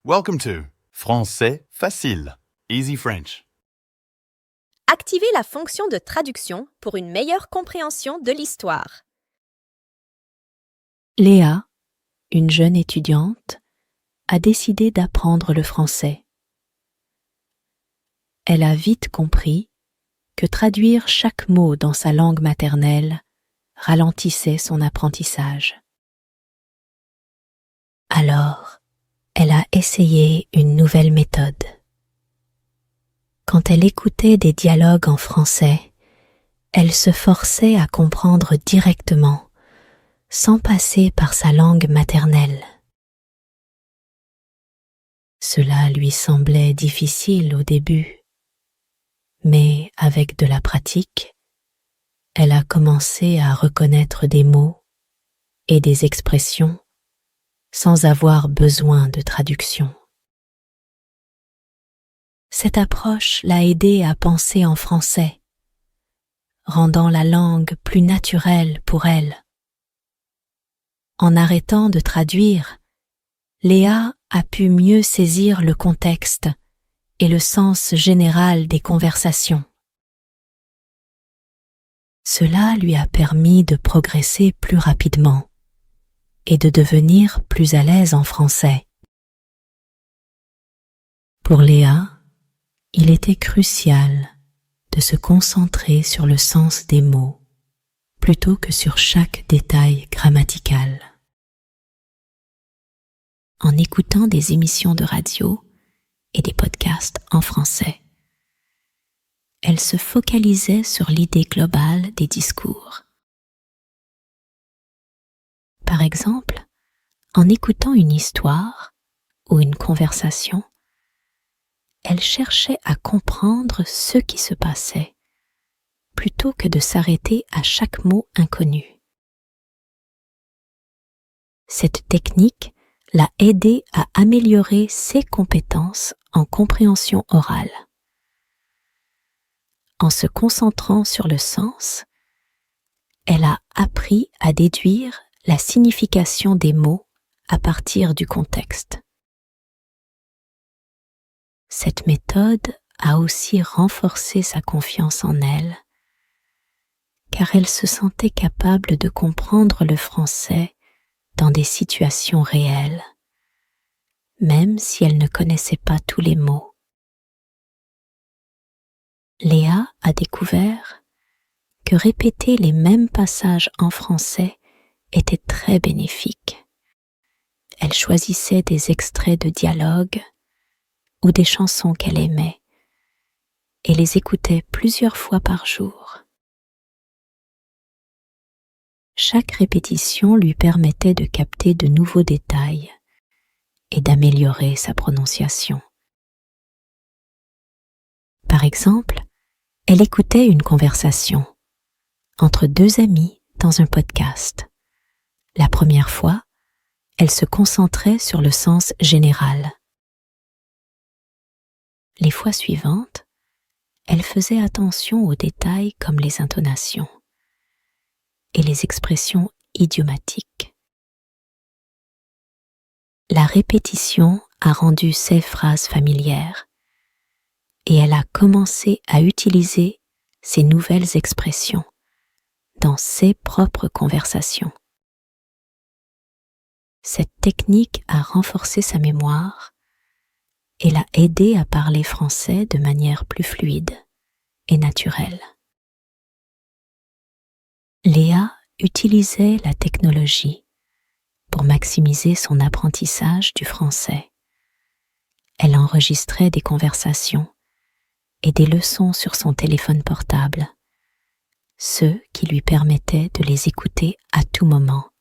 Welcome to Français facile, Easy French. Activez la fonction de traduction pour une meilleure compréhension de l'histoire. Léa, une jeune étudiante, a décidé d'apprendre le français. Elle a vite compris que traduire chaque mot dans sa langue maternelle ralentissait son apprentissage. Alors, elle a essayé une nouvelle méthode. Quand elle écoutait des dialogues en français, elle se forçait à comprendre directement, sans passer par sa langue maternelle. Cela lui semblait difficile au début, mais avec de la pratique, elle a commencé à reconnaître des mots et des expressions sans avoir besoin de traduction. Cette approche l'a aidée à penser en français, rendant la langue plus naturelle pour elle. En arrêtant de traduire, Léa a pu mieux saisir le contexte et le sens général des conversations. Cela lui a permis de progresser plus rapidement et de devenir plus à l'aise en français. Pour Léa, il était crucial de se concentrer sur le sens des mots plutôt que sur chaque détail grammatical. En écoutant des émissions de radio et des podcasts en français, elle se focalisait sur l'idée globale des discours. Par exemple, en écoutant une histoire ou une conversation, elle cherchait à comprendre ce qui se passait, plutôt que de s'arrêter à chaque mot inconnu. Cette technique l'a aidée à améliorer ses compétences en compréhension orale. En se concentrant sur le sens, elle a appris à déduire la signification des mots à partir du contexte. Cette méthode a aussi renforcé sa confiance en elle, car elle se sentait capable de comprendre le français dans des situations réelles, même si elle ne connaissait pas tous les mots. Léa a découvert que répéter les mêmes passages en français était très bénéfique. Elle choisissait des extraits de dialogues ou des chansons qu'elle aimait et les écoutait plusieurs fois par jour. Chaque répétition lui permettait de capter de nouveaux détails et d'améliorer sa prononciation. Par exemple, elle écoutait une conversation entre deux amis dans un podcast. La première fois, elle se concentrait sur le sens général. Les fois suivantes, elle faisait attention aux détails comme les intonations et les expressions idiomatiques. La répétition a rendu ces phrases familières et elle a commencé à utiliser ces nouvelles expressions dans ses propres conversations. Cette technique a renforcé sa mémoire et l'a aidée à parler français de manière plus fluide et naturelle. Léa utilisait la technologie pour maximiser son apprentissage du français. Elle enregistrait des conversations et des leçons sur son téléphone portable, ce qui lui permettait de les écouter à tout moment.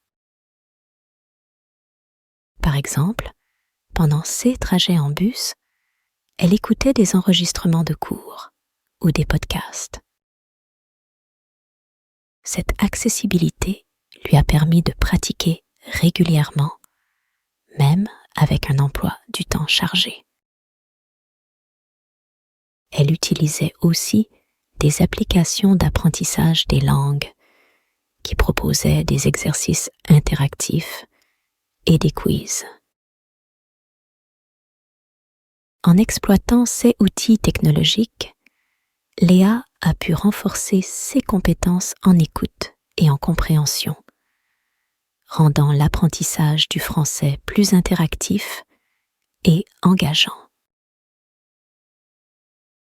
Par exemple, pendant ses trajets en bus, elle écoutait des enregistrements de cours ou des podcasts. Cette accessibilité lui a permis de pratiquer régulièrement, même avec un emploi du temps chargé. Elle utilisait aussi des applications d'apprentissage des langues qui proposaient des exercices interactifs et des quiz. En exploitant ces outils technologiques, Léa a pu renforcer ses compétences en écoute et en compréhension, rendant l'apprentissage du français plus interactif et engageant.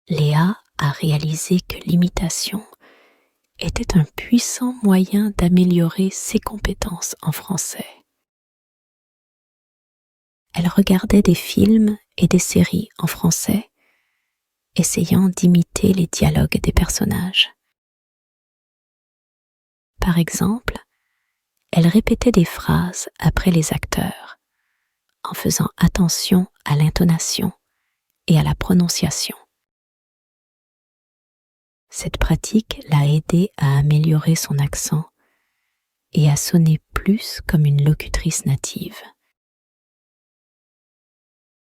Léa a réalisé que l'imitation était un puissant moyen d'améliorer ses compétences en français. Elle regardait des films et des séries en français, essayant d'imiter les dialogues des personnages. Par exemple, elle répétait des phrases après les acteurs, en faisant attention à l'intonation et à la prononciation. Cette pratique l'a aidée à améliorer son accent et à sonner plus comme une locutrice native.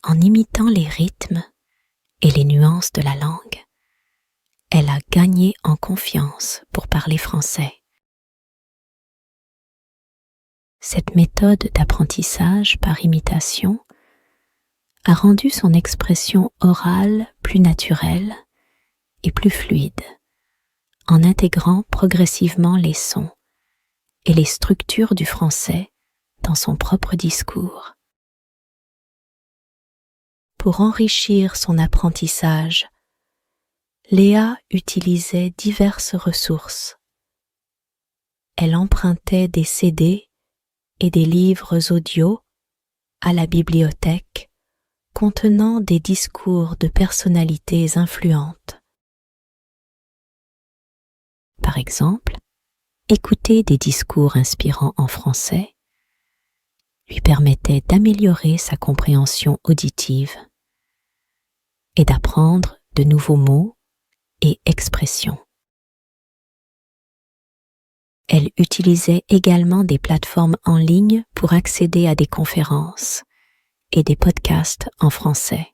En imitant les rythmes et les nuances de la langue, elle a gagné en confiance pour parler français. Cette méthode d'apprentissage par imitation a rendu son expression orale plus naturelle et plus fluide, en intégrant progressivement les sons et les structures du français dans son propre discours. Pour enrichir son apprentissage, Léa utilisait diverses ressources. Elle empruntait des CD et des livres audio à la bibliothèque contenant des discours de personnalités influentes. Par exemple, écouter des discours inspirants en français lui permettait d'améliorer sa compréhension auditive et d'apprendre de nouveaux mots et expressions. Elle utilisait également des plateformes en ligne pour accéder à des conférences et des podcasts en français.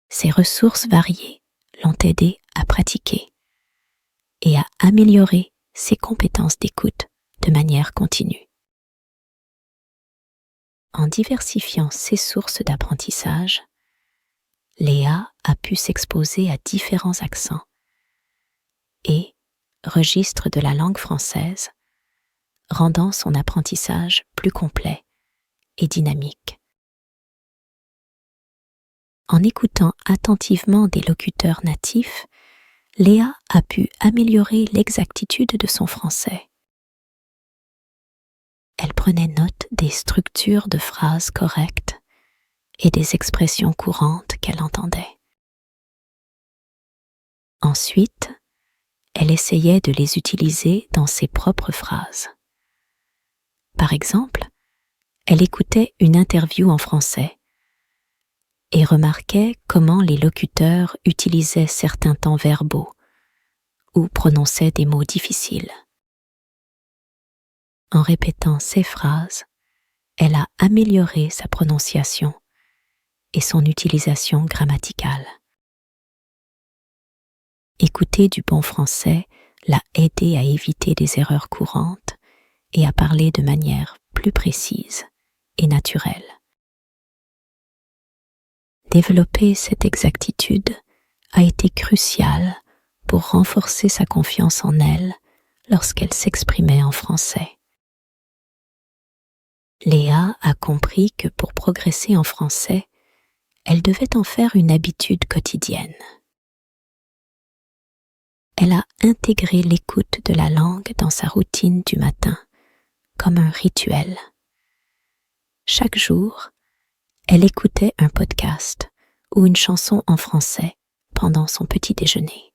Ces ressources variées l'ont aidée à pratiquer et à améliorer ses compétences d'écoute de manière continue. En diversifiant ses sources d'apprentissage, Léa a pu s'exposer à différents accents et registres de la langue française, rendant son apprentissage plus complet et dynamique. En écoutant attentivement des locuteurs natifs, Léa a pu améliorer l'exactitude de son français. Elle prenait note des structures de phrases correctes et des expressions courantes qu'elle entendait. Ensuite, elle essayait de les utiliser dans ses propres phrases. Par exemple, elle écoutait une interview en français et remarquait comment les locuteurs utilisaient certains temps verbaux ou prononçaient des mots difficiles. En répétant ces phrases, elle a amélioré sa prononciation et son utilisation grammaticale. Écouter du bon français l'a aidé à éviter des erreurs courantes et à parler de manière plus précise et naturelle. Développer cette exactitude a été crucial pour renforcer sa confiance en elle lorsqu'elle s'exprimait en français. Léa a compris que pour progresser en français, elle devait en faire une habitude quotidienne. Elle a intégré l'écoute de la langue dans sa routine du matin, comme un rituel. Chaque jour, elle écoutait un podcast ou une chanson en français pendant son petit déjeuner.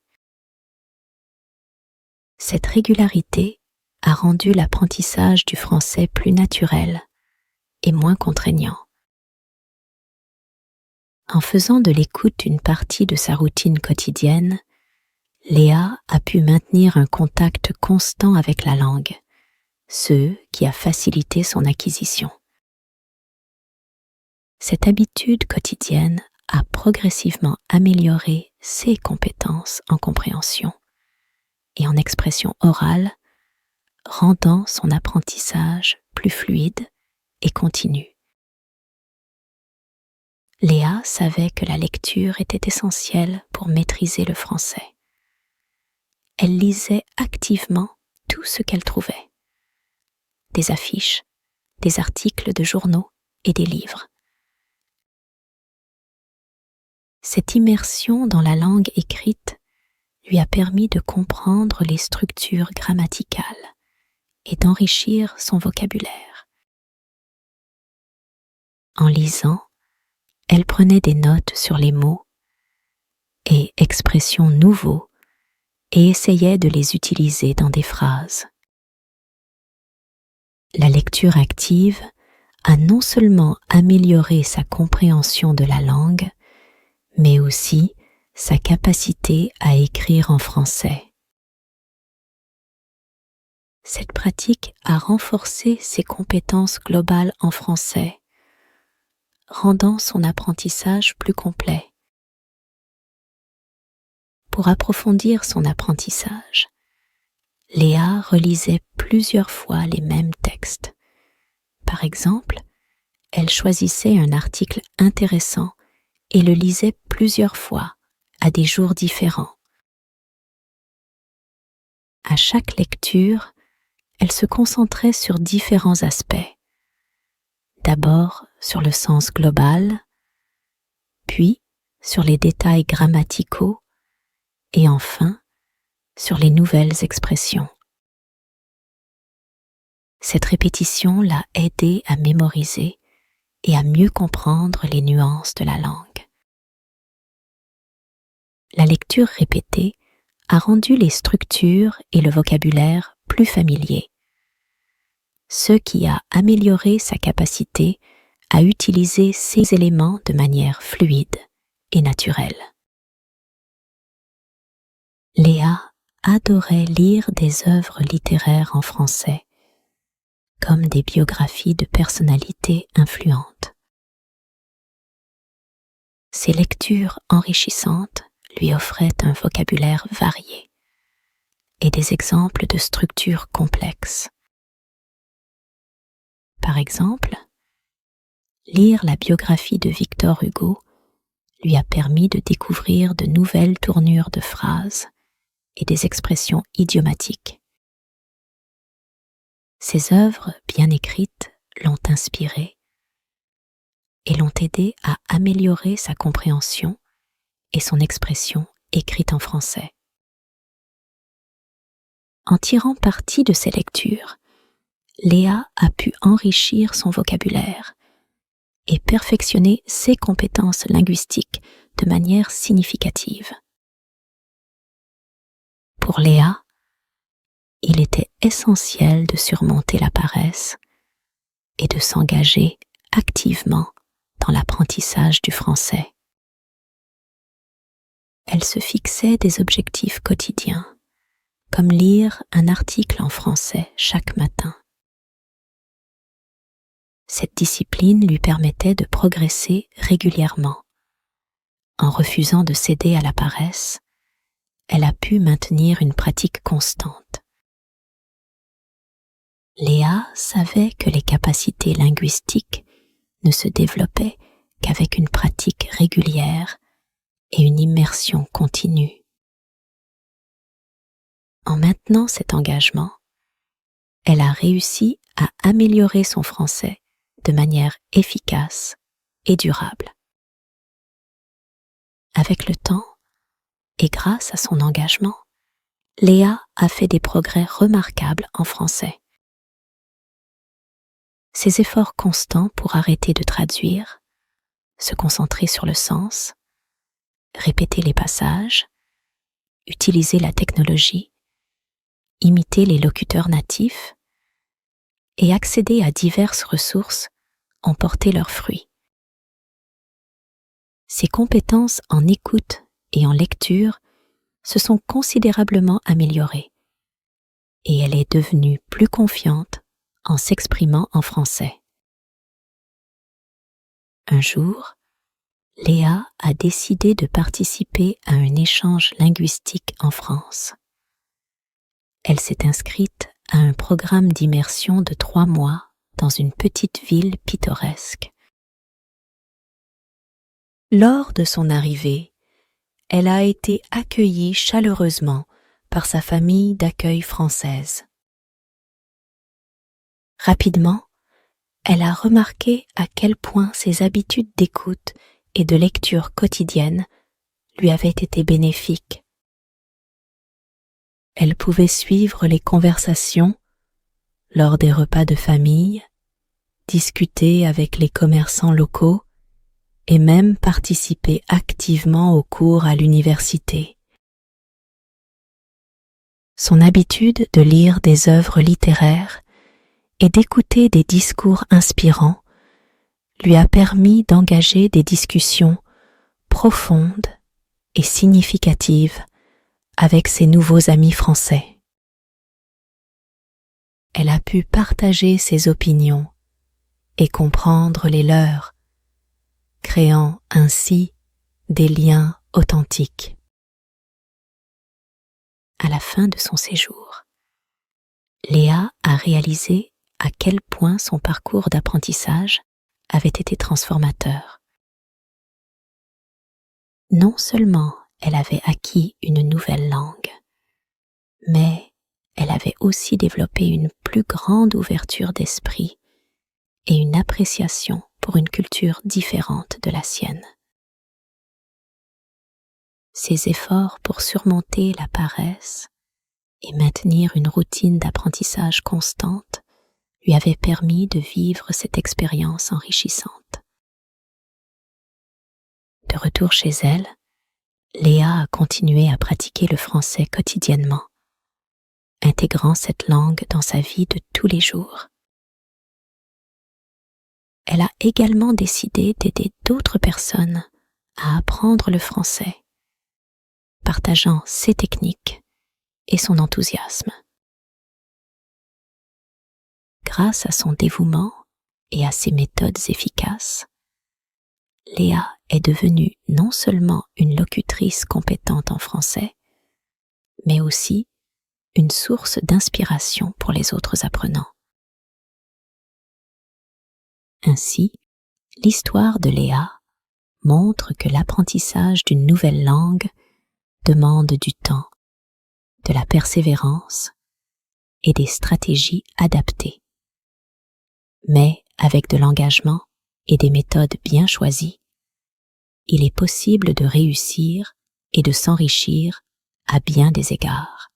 Cette régularité a rendu l'apprentissage du français plus naturel et moins contraignant. En faisant de l'écoute une partie de sa routine quotidienne, Léa a pu maintenir un contact constant avec la langue, ce qui a facilité son acquisition. Cette habitude quotidienne a progressivement amélioré ses compétences en compréhension et en expression orale, rendant son apprentissage plus fluide et continu. Léa savait que la lecture était essentielle pour maîtriser le français. Elle lisait activement tout ce qu'elle trouvait. Des affiches, des articles de journaux et des livres. Cette immersion dans la langue écrite lui a permis de comprendre les structures grammaticales et d'enrichir son vocabulaire. En lisant, elle prenait des notes sur les mots et expressions nouveaux et essayait de les utiliser dans des phrases. La lecture active a non seulement amélioré sa compréhension de la langue, mais aussi sa capacité à écrire en français. Cette pratique a renforcé ses compétences globales en français, rendant son apprentissage plus complet. Pour approfondir son apprentissage, Léa relisait plusieurs fois les mêmes textes. Par exemple, elle choisissait un article intéressant et le lisait plusieurs fois, à des jours différents. À chaque lecture, elle se concentrait sur différents aspects. D'abord sur le sens global, puis sur les détails grammaticaux et enfin sur les nouvelles expressions. Cette répétition l'a aidée à mémoriser et à mieux comprendre les nuances de la langue. La lecture répétée a rendu les structures et le vocabulaire plus familiers, ce qui a amélioré sa capacité à utiliser ces éléments de manière fluide et naturelle. Léa adorait lire des œuvres littéraires en français, comme des biographies de personnalités influentes. Ces lectures enrichissantes lui offraient un vocabulaire varié et des exemples de structures complexes. Par exemple, lire la biographie de Victor Hugo lui a permis de découvrir de nouvelles tournures de phrases et des expressions idiomatiques. Ces œuvres bien écrites l'ont inspirée et l'ont aidé à améliorer sa compréhension et son expression écrite en français. En tirant parti de ces lectures, Léa a pu enrichir son vocabulaire et perfectionner ses compétences linguistiques de manière significative. Pour Léa, il était essentiel de surmonter la paresse et de s'engager activement dans l'apprentissage du français. Elle se fixait des objectifs quotidiens, comme lire un article en français chaque matin. Cette discipline lui permettait de progresser régulièrement. En refusant de céder à la paresse, elle a pu maintenir une pratique constante. Léa savait que les capacités linguistiques ne se développaient qu'avec une pratique régulière et une immersion continue. En maintenant cet engagement, elle a réussi à améliorer son français de manière efficace et durable. Avec le temps, et grâce à son engagement, Léa a fait des progrès remarquables en français. Ses efforts constants pour arrêter de traduire, se concentrer sur le sens, répéter les passages, utiliser la technologie, imiter les locuteurs natifs et accéder à diverses ressources ont porté leurs fruits. Ses compétences en écoute et en lecture se sont considérablement améliorées et elle est devenue plus confiante en s'exprimant en français. Un jour, Léa a décidé de participer à un échange linguistique en France. Elle s'est inscrite à un programme d'immersion de 3 mois dans une petite ville pittoresque. Lors de son arrivée, elle a été accueillie chaleureusement par sa famille d'accueil française. Rapidement, elle a remarqué à quel point ses habitudes d'écoute et de lecture quotidienne lui avaient été bénéfiques. Elle pouvait suivre les conversations lors des repas de famille, discuter avec les commerçants locaux et même participer activement aux cours à l'université. Son habitude de lire des œuvres littéraires et d'écouter des discours inspirants lui a permis d'engager des discussions profondes et significatives avec ses nouveaux amis français. Elle a pu partager ses opinions et comprendre les leurs, créant ainsi des liens authentiques. À la fin de son séjour, Léa a réalisé à quel point son parcours d'apprentissage avait été transformateur. Non seulement elle avait acquis une nouvelle langue, mais elle avait aussi développé une plus grande ouverture d'esprit et une appréciation pour une culture différente de la sienne. Ses efforts pour surmonter la paresse et maintenir une routine d'apprentissage constante lui avaient permis de vivre cette expérience enrichissante. De retour chez elle, Léa a continué à pratiquer le français quotidiennement, intégrant cette langue dans sa vie de tous les jours. Elle a également décidé d'aider d'autres personnes à apprendre le français, partageant ses techniques et son enthousiasme. Grâce à son dévouement et à ses méthodes efficaces, Léa est devenue non seulement une locutrice compétente en français, mais aussi une source d'inspiration pour les autres apprenants. Ainsi, l'histoire de Léa montre que l'apprentissage d'une nouvelle langue demande du temps, de la persévérance et des stratégies adaptées. Mais avec de l'engagement et des méthodes bien choisies, il est possible de réussir et de s'enrichir à bien des égards.